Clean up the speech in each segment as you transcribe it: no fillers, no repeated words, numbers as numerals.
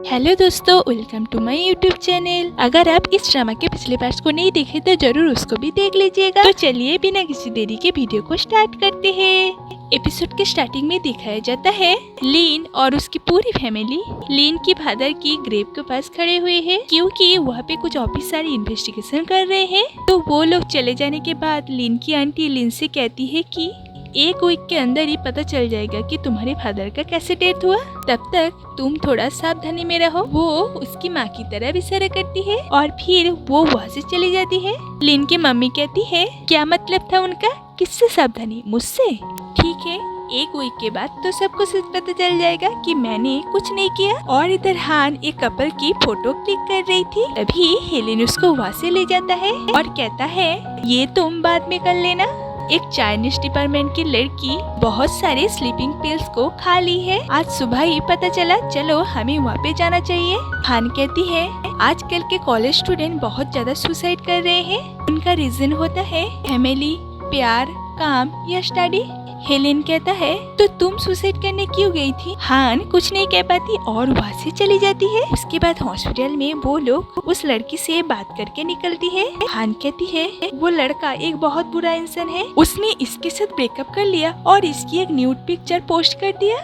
Hello दोस्तों, welcome to my YouTube channel. अगर आप इस ड्रामा के पिछले पार्ट्स को नहीं देखे तो जरूर उसको भी देख लीजिएगा। तो चलिए बिना किसी देरी के वीडियो को स्टार्ट करते हैं। एपिसोड के स्टार्टिंग में दिखाया जाता है लीन और उसकी पूरी फैमिली लीन की फादर की ग्रेव के पास खड़े हुए हैं, क्योंकि वहाँ पे कुछ ऑफिसर इन्वेस्टिगेशन कर रहे हैं। तो वो लोग चले जाने के बाद लीन की आंटी लीन से कहती है कि 1 वीक के अंदर ही पता चल जाएगा कि तुम्हारे फादर का कैसे डेथ हुआ। तब तक तुम थोड़ा सावधानी में रहो। वो उसकी माँ की तरह इशारा करती है और फिर वो वहाँ से चली जाती है। लिन की मम्मी कहती है क्या मतलब था उनका, किससे सावधानी, मुझसे? ठीक है, 1 वीक के बाद तो सबको सच पता चल जाएगा कि मैंने कुछ नहीं किया। और इधर हान एक कपल की फोटो क्लिक कर रही थी, तभी हेलेन उसको वहाँ से ले जाता है और कहता है ये तुम बाद में कर लेना। एक चाइनीज डिपार्टमेंट की लड़की बहुत सारे स्लीपिंग पिल्स को खा ली है। आज सुबह ही पता चला, चलो हमें वहाँ पे जाना चाहिए। हान कहती है आजकल के कॉलेज स्टूडेंट बहुत ज्यादा सुसाइड कर रहे हैं। उनका रीजन होता है फैमिली, प्यार, काम या स्टडी। हेलेन कहता है तो तुम सुसाइड करने क्यों गई थी? हान कुछ नहीं कह पाती और वहाँ से चली जाती है। उसके बाद हॉस्पिटल में वो लोग उस लड़की से बात करके निकलती है। हान कहती है वो लड़का एक बहुत बुरा इंसान है, उसने इसके साथ ब्रेकअप कर लिया और इसकी एक न्यूड पिक्चर पोस्ट कर दिया।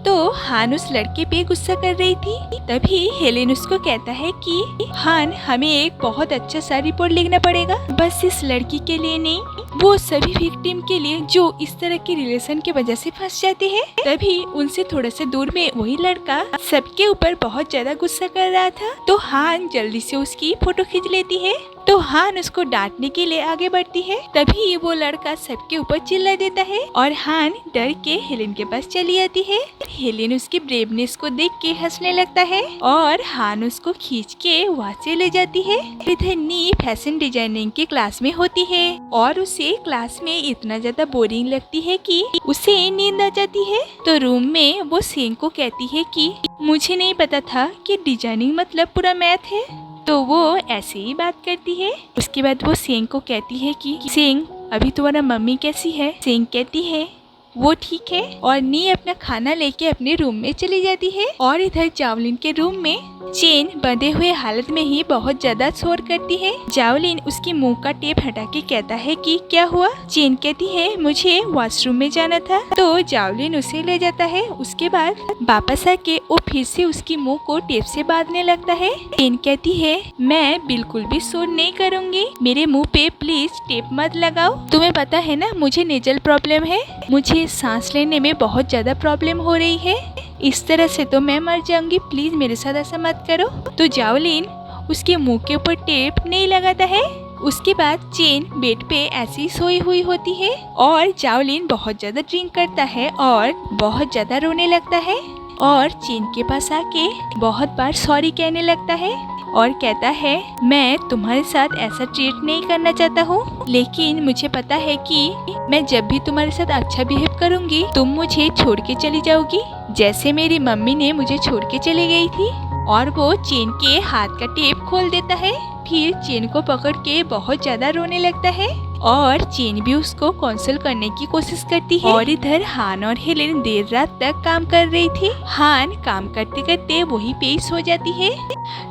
तो हान उस लड़के पे गुस्सा कर रही थी। तभी हेलेन उसको कहता है कि हान हमें एक बहुत अच्छा सा रिपोर्ट लिखना पड़ेगा, बस इस लड़की के लिए नहीं, वो सभी विक्टिम के लिए जो इस तरह के रिलेशन की वजह से फंस जाते हैं। तभी उनसे थोड़ा से दूर में वही लड़का सबके ऊपर बहुत ज्यादा गुस्सा कर रहा था। तो हान जल्दी से उसकी फोटो खींच लेती है। तो हान उसको डांटने के लिए आगे बढ़ती है। तभी वो लड़का सबके ऊपर चिल्ला देता है और हान डर के हेलेन के पास चली आती है। हेलेन उसकी ब्रेवनेस को देख के हंसने लगता है और हान उसको खींच के वहाँ से ले जाती है। इधर नी फैशन डिजाइनिंग की क्लास में होती है और उसे क्लास में इतना ज्यादा बोरिंग लगती है कि उसे नींद आ जाती है। तो रूम में वो सेंग को कहती है कि मुझे नहीं पता था कि डिजाइनिंग मतलब पूरा मैथ है। तो वो ऐसे ही बात करती है। उसके बाद वो सेंग को कहती है कि सेंग अभी तुम्हारा मम्मी कैसी है? सेंग कहती है वो ठीक है और नी अपना खाना लेके अपने रूम में चली जाती है। और इधर जावलिन के रूम में चेन बंधे हुए हालत में ही बहुत ज्यादा शोर करती है। जावलिन उसकी मुंह का टेप हटा के कहता है कि क्या हुआ? चेन कहती है मुझे वॉशरूम में जाना था। तो जावलिन उसे ले जाता है। उसके बाद वापस आके वो फिर से उसकी मुंह को टेप से बांधने लगता है। चेन कहती है मैं बिल्कुल भी शोर नहीं करूँगी, मेरे मुँह पे प्लीज टेप मत लगाओ। तुम्हें पता है ना मुझे नेजल प्रॉब्लम है, मुझे सांस लेने में बहुत ज्यादा प्रॉब्लम हो रही है, इस तरह से तो मैं मर जाऊंगी, प्लीज मेरे साथ ऐसा मत करो। तो जावलिन उसके मुंह के ऊपर टेप नहीं लगाता है। उसके बाद चेन बेड पे ऐसी सोई हुई होती है और जावलिन बहुत ज्यादा ड्रिंक करता है और बहुत ज्यादा रोने लगता है और चेन के पास आके बहुत बार सॉरी कहने लगता है और कहता है मैं तुम्हारे साथ ऐसा ट्रीट नहीं करना चाहता हूँ, लेकिन मुझे पता है कि मैं जब भी तुम्हारे साथ अच्छा बिहेव करूँगी तुम मुझे छोड़ के चली जाओगी, जैसे मेरी मम्मी ने मुझे छोड़ के चली गई थी। और वो चेन के हाथ का टेप खोल देता है, फिर चेन को पकड़ के बहुत ज्यादा रोने लगता है और चेन भी उसको कंसोल करने की कोशिश करती है। और इधर हान और हेलेन देर रात तक काम कर रही थी। हान काम करते करते वहीं पे ही सो जाती है।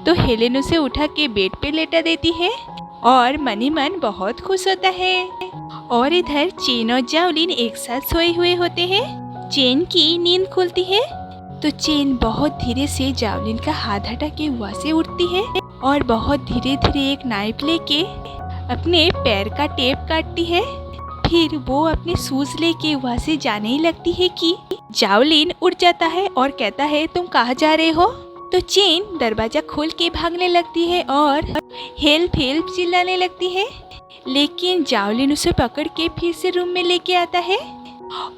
तो हेलेन उसे उठा के बेड पे लेटा देती है और मनी मन बहुत खुश होता है। और इधर चेन और जावलिन एक साथ सोए हुए होते हैं। चेन की नींद खुलती है तो चेन बहुत धीरे से जावलिन का हाथ हटा के वहाँ से उठती है और बहुत धीरे धीरे एक नाइफ लेके अपने पैर का टेप काटती है। फिर वो अपने शूज लेके वहाँ से जाने ही लगती है कि जावलिन उठ जाता है और कहता है तुम कहाँ जा रहे हो? तो चेन दरवाजा खोल के भागने लगती है और हेल्प हेल्प चिल्लाने लगती है, लेकिन जावलिन उसे पकड़ के फिर से रूम में लेके आता है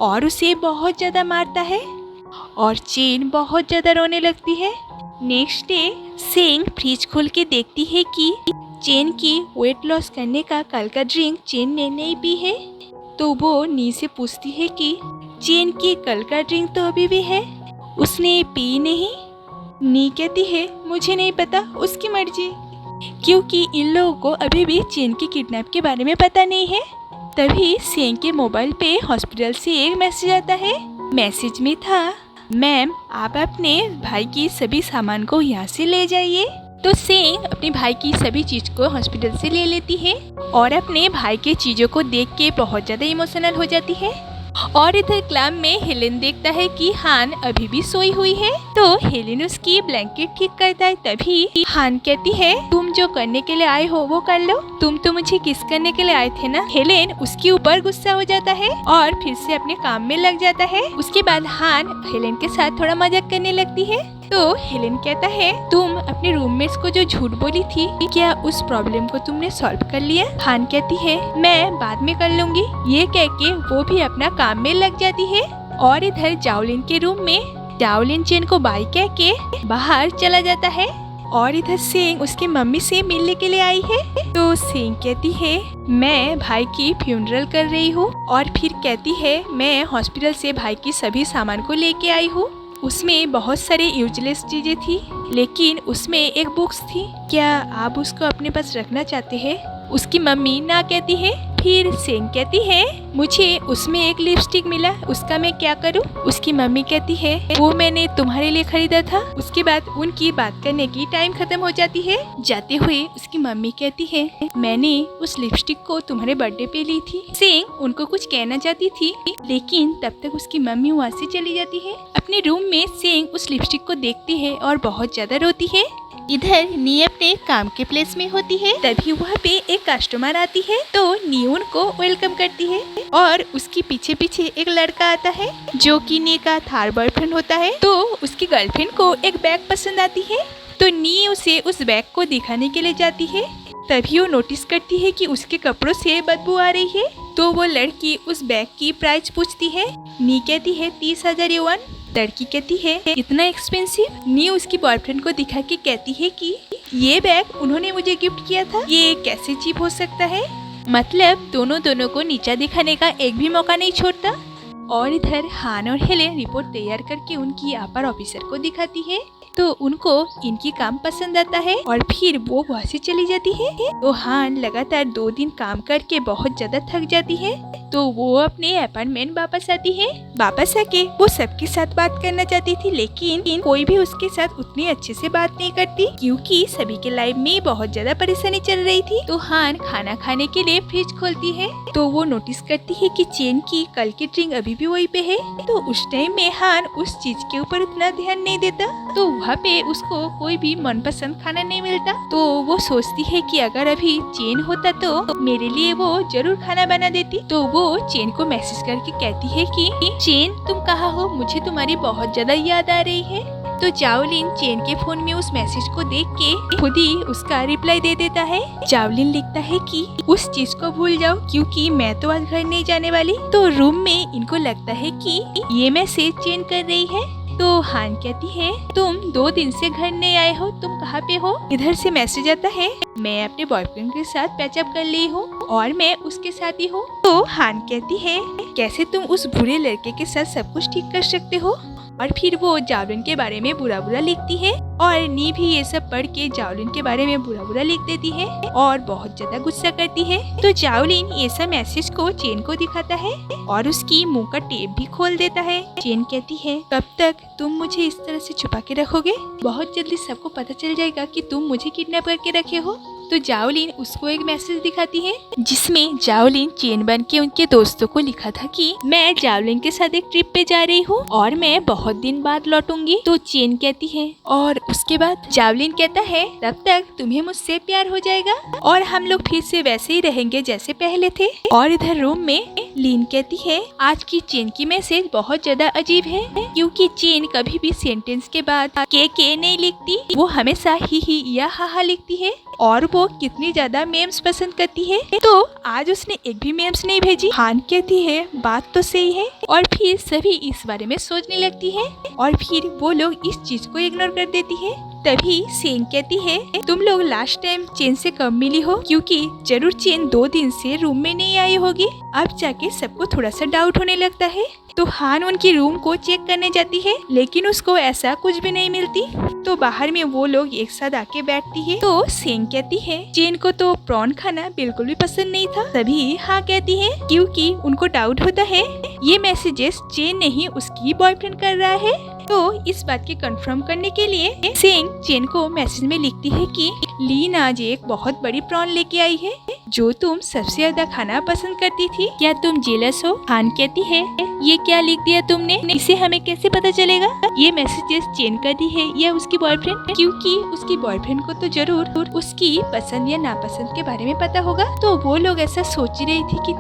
और उसे बहुत ज्यादा मारता है और चेन बहुत ज्यादा रोने लगती है। नेक्स्ट डे सेंग फ्रिज खोल के देखती है कि चेन की वेट लॉस करने का कल का ड्रिंक चेन ने नहीं पी है। तो वो नी से पूछती है कि चेन की कल का ड्रिंक तो अभी भी है, उसने पी नहीं? नी कहती है मुझे नहीं पता, उसकी मर्जी, क्योंकि इन लोगों को अभी भी चेन के किडनैप के बारे में पता नहीं है। तभी सेंग के मोबाइल पे हॉस्पिटल से एक मैसेज आता है। मैसेज में था मैम, आप अपने भाई की सभी सामान को यहाँ से ले जाइए। तो सेंग अपने भाई की सभी चीज को हॉस्पिटल से ले लेती है और अपने भाई के चीजों को देख के बहुत ज्यादा इमोशनल हो जाती है। और इधर क्लब में हेलेन देखता है कि हान अभी भी सोई हुई है, तो हेलेन उसकी ब्लैंकेट ठीक करता है। तभी हान कहती है, तुम जो करने के लिए आए हो वो कर लो, तुम तो मुझे किस करने के लिए आए थे ना। हेलेन उसके ऊपर गुस्सा हो जाता है और फिर से अपने काम में लग जाता है। उसके बाद हान हेलेन के साथ थोड़ा मजाक करने लगती है। तो हेलेन कहता है, तुम अपने रूममेट्स को जो झूठ बोली थी, क्या उस प्रॉब्लम को तुमने सॉल्व कर लिया? हान कहती है, मैं बाद में कर लूंगी। ये कह के वो भी अपना काम में लग जाती है। और इधर जाओलिन के रूम में जाओलिन चेन को बाय कह के बाहर चला जाता है। और इधर सेंग उसकी मम्मी से मिलने के लिए आई है। तो सेंग कहती है, मैं भाई की फ्यूनरल कर रही हूँ। और फिर कहती है, मैं हॉस्पिटल से भाई की सभी सामान को लेके आई हूँ। उसमें बहुत सारी यूजलेस चीजें थी, लेकिन उसमें एक बुक्स थी, क्या आप उसको अपने पास रखना चाहते हैं? उसकी मम्मी ना कहती है। फिर सेंग कहती है, मुझे उसमें एक लिपस्टिक मिला, उसका मैं क्या करूं? उसकी मम्मी कहती है, वो मैंने तुम्हारे लिए खरीदा था। उसके बाद उनकी बात करने की टाइम खत्म हो जाती है। जाते हुए उसकी मम्मी कहती है, मैंने उस लिपस्टिक को तुम्हारे बर्थडे पे ली थी। सेंग उनको कुछ कहना चाहती थी, लेकिन तब तक उसकी मम्मी वहाँ से चली जाती है। अपने रूम में सेंग उस लिपस्टिक को देखती है और बहुत ज्यादा रोती है। इधर नी अपने काम के प्लेस में होती है। तभी वहाँ पे एक कस्टमर आती है, तो नी उनको वेलकम करती है। और उसकी पीछे पीछे एक लड़का आता है जो कि नी का थर्ड बॉयफ्रेंड होता है। तो उसकी गर्लफ्रेंड को एक बैग पसंद आती है, तो नी उसे उस बैग को दिखाने के लिए जाती है। तभी वो नोटिस करती है कि उसके कपड़ों से बदबू आ रही है। तो वो लड़की उस बैग की प्राइस पूछती है। नी कहती है 30,000 युआन। लड़की कहती है, इतना एक्सपेंसिव? नी उसकी बॉयफ्रेंड को दिखा के कहती है कि ये बैग उन्होंने मुझे गिफ्ट किया था, ये कैसे चीप हो सकता है? मतलब दोनों को नीचा दिखाने का एक भी मौका नहीं छोड़ता। और इधर हान और हेलेन रिपोर्ट तैयार करके उनकी अपर ऑफिसर को दिखाती है। तो उनको इनकी काम पसंद आता है और फिर वो वहाँ से चली जाती है। तो हान लगातार 2 दिन काम करके बहुत ज्यादा थक जाती है। तो वो अपने अपार्टमेंट वापस आती है। वापस आके वो सबके साथ बात करना चाहती थी, लेकिन कोई भी उसके साथ उतनी अच्छे से बात नहीं करती, क्योंकि सभी के लाइफ में बहुत ज्यादा परेशानी चल रही थी। तो हान खाना खाने के लिए फ्रिज खोलती है, तो वो नोटिस करती है कि चेन की कल की ड्रिंक अभी भी वहीं पे है। तो उस टाइम में हान उस चीज के ऊपर उतना ध्यान नहीं देता। तो वहाँ पे उसको कोई भी मनपसंद खाना नहीं मिलता। तो वो सोचती है कि अगर अभी चेन होता तो मेरे लिए वो जरूर खाना बना देती। तो वो चेन को मैसेज करके कहती है कि चेन, तुम कहाँ हो? मुझे तुम्हारी बहुत ज्यादा याद आ रही है। तो जाओलिन चेन के फोन में उस मैसेज को देख के खुद ही उसका रिप्लाई दे देता है। जाओलिन लिखता है कि उस चीज को भूल जाओ, क्योंकि मैं तो आज घर नहीं जाने वाली। तो रूम में इनको लगता है कि ये मैसेज चेन कर रही है। तो हान कहती है, तुम 2 दिन से घर नहीं आए हो, तुम कहाँ पे हो? इधर से मैसेज आता है, मैं अपने बॉयफ्रेंड के साथ पैचअप कर ली हूँ और मैं उसके साथ ही हूँ। तो हान कहती है, कैसे तुम उस बुरे लड़के के साथ सब कुछ ठीक कर सकते हो? और फिर वो जावलिन के बारे में बुरा बुरा लिखती है और नी भी ये सब पढ़ के जावलिन के बारे में बुरा बुरा लिख देती है और बहुत ज्यादा गुस्सा करती है। तो जावलिन ये सब मैसेज को चेन को दिखाता है और उसकी मुंह का टेप भी खोल देता है। चेन कहती है, कब तक तुम मुझे इस तरह से छुपा के रखोगे? बहुत जल्दी सबको पता चल जाएगा कि तुम मुझे किडनैप करके रखे हो। तो जाओलिन उसको एक मैसेज दिखाती है, जिसमें जाओलिन चेन बन के उनके दोस्तों को लिखा था कि मैं जाओलिन के साथ एक ट्रिप पे जा रही हूँ और मैं बहुत दिन बाद लौटूंगी। तो चेन कहती है, और उसके बाद? जाओलिन कहता है, तब तक तुम्हें मुझसे प्यार हो जाएगा और हम लोग फिर से वैसे ही रहेंगे जैसे पहले थे। और इधर रूम में लीन कहती है, आज की चेन की मैसेज बहुत ज्यादा अजीब है, क्योंकि चेन कभी भी सेंटेंस के बाद के नहीं लिखती, वो हमेशा ही या हा लिखती है। और वो कितनी ज्यादा मेम्स पसंद करती है, तो आज उसने एक भी मेम्स नहीं भेजी। हान कहती है, बात तो सही है। और फिर सभी इस बारे में सोचने लगती है और फिर वो लोग इस चीज को इग्नोर कर देती है। तभी सेंग कहती है, तुम लोग लास्ट टाइम चेन से कब मिली हो? क्योंकि जरूर चेन 2 दिन से रूम में नहीं आई होगी। अब जाके सबको थोड़ा सा डाउट होने लगता है। तो हान उनकी रूम को चेक करने जाती है, लेकिन उसको ऐसा कुछ भी नहीं मिलती। तो बाहर में वो लोग एक साथ आके बैठती है। तो सेंग कहती है, चेन को तो प्रॉन खाना बिल्कुल भी पसंद नहीं था। तभी हाँ कहती है, क्योंकि उनको डाउट होता है ये मैसेजेस चेन नहीं उसकी बॉयफ्रेंड कर रहा है। तो इस बात के कंफर्म करने के लिए सेंग चेन को मैसेज में लिखती है कि लीन आज एक बहुत बड़ी प्रॉन लेके आई है जो तुम सबसे ज्यादा खाना पसंद करती थी। क्या तुम जेलस हो? हान कहती है ये क्या लिख दिया तुमने, इसे हमें कैसे पता चलेगा? ये मैसेजेस चेन का दी है या उसकी बॉयफ्रेंड, क्योंकि उसकी बॉयफ्रेंड को तो जरूर उसकी पसंद या नापसंद के बारे में पता होगा। तो वो लोग ऐसा सोच रही थी कि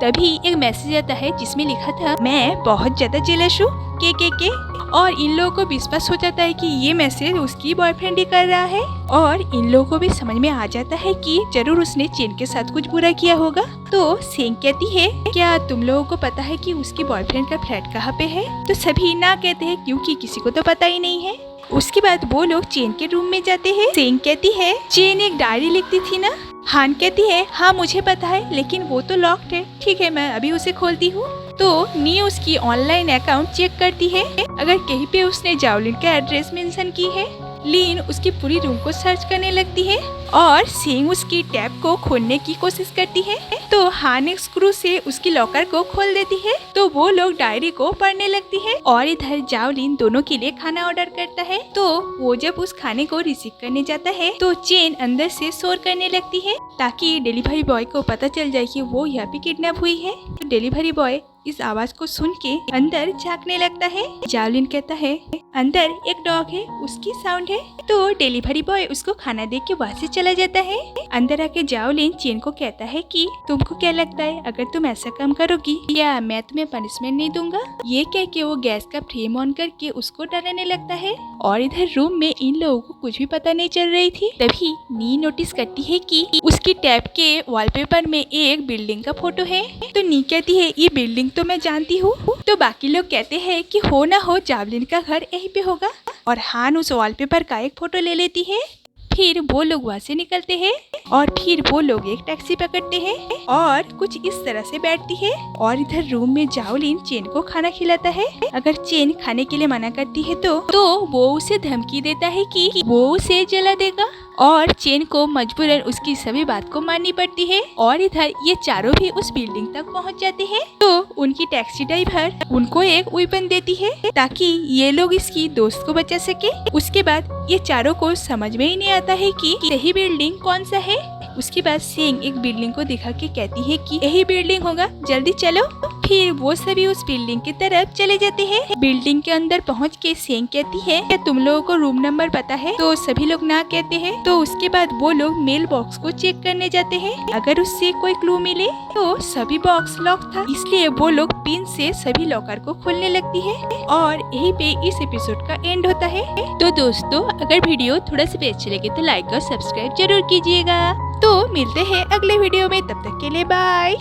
तभी एक मैसेज आता है जिसमें लिखा था मैं बहुत ज्यादा जेलस हूँ के और इन लोगों को विश्वास हो जाता है कि ये मैसेज उसकी बॉयफ्रेंड ही कर रहा है और इन लोगों को भी समझ में आ जाता है कि जरूर उसने चेन के साथ कुछ बुरा किया होगा। तो सेंग कहती है क्या तुम लोगों को पता है कि उसकी बॉयफ्रेंड का फ्लैट कहाँ पे है? तो सभी ना कहते हैं क्योंकि किसी को तो पता ही नहीं है। उसके बाद वो लोग चेन के रूम में जाते हैं। सेंग कहती है चेन एक डायरी लिखती थी ना? हान कहती है हाँ मुझे पता है लेकिन वो तो लॉक्ड है। ठीक है मैं अभी उसे खोलती हूँ। तो नी उसकी ऑनलाइन अकाउंट चेक करती है, अगर कहीं पे उसने जाओलिन का एड्रेस मेंशन की है। लीन उसकी पूरी रूम को सर्च करने लगती है और सेंग उसकी टैब को खोलने की कोशिश करती है। तो हान एक स्क्रू से उसकी लॉकर को खोल देती है। तो वो लोग डायरी को पढ़ने लगती है और इधर जाओलिन दोनों के लिए खाना ऑर्डर करता है। तो वो जब उस खाने को रिसीव करने जाता है तो चेन अंदर से शोर करने लगती है ताकि डिलीवरी बॉय को पता चल जाए कि वो यहाँ पे किडनैप हुई है। तो डिलीवरी बॉय इस आवाज को सुन के अंदर झांकने लगता है। जाओलिन कहता है अंदर एक डॉग है उसकी साउंड है। तो डिलीवरी बॉय उसको खाना दे के वहाँ से चला जाता है। अंदर आके जाओलिन चेन को कहता है कि तुमको क्या लगता है अगर तुम ऐसा काम करोगी या मैं तुम्हें पनिशमेंट नहीं दूंगा? ये कह के वो गैस का फ्लेम ऑन करके उसको डराने लगता है और इधर रूम में इन लोगों को कुछ भी पता नहीं चल रही थी। तभी नी नोटिस करती है कि उसकी टैब के वॉलपेपर में एक बिल्डिंग का फोटो है। तो नी कहती है ये बिल्डिंग तो मैं जानती हूँ। तो बाकी लोग कहते हैं कि हो ना हो जावलिन का घर यहीं पे होगा और हान उस वॉलपेपर का एक फोटो ले लेती है। फिर वो लोग वहाँ से निकलते हैं और फिर वो लोग एक टैक्सी पकड़ते हैं और कुछ इस तरह से बैठती है और इधर रूम में जाओलिन चेन को खाना खिलाता है। अगर चेन खाने के लिए मना करती है तो वो उसे धमकी देता है कि वो उसे जला देगा और चेन को मजबूरन उसकी सभी बात को माननी पड़ती है। और इधर ये चारों भी उस बिल्डिंग तक पहुंच जाते हैं। तो उनकी टैक्सी ड्राइवर उनको एक वेपन देती है ताकि ये लोग इसकी दोस्त को बचा सके। उसके बाद ये चारों को समझ में ही नहीं आता है कि यही बिल्डिंग कौन सा है। उसके बाद सेंग एक बिल्डिंग को दिखा के कहती है कि यही बिल्डिंग होगा, जल्दी चलो। फिर वो सभी उस बिल्डिंग की तरफ चले जाते हैं। बिल्डिंग के अंदर पहुंच के सेंग कहती है क्या तुम लोगों को रूम नंबर पता है? तो सभी लोग ना कहते हैं। तो उसके बाद वो लोग मेल बॉक्स को चेक करने जाते हैं, अगर उससे कोई क्लू मिले। तो सभी बॉक्स लॉक था, इसलिए वो लोग पिन से सभी लॉकर को खोलने लगती है और यही पे इस एपिसोड का एंड होता है। तो दोस्तों अगर वीडियो थोड़ा सा भी अच्छे लगे तो लाइक और सब्सक्राइब जरूर कीजिएगा। तो मिलते हैं अगले वीडियो में, तब तक के लिए बाय।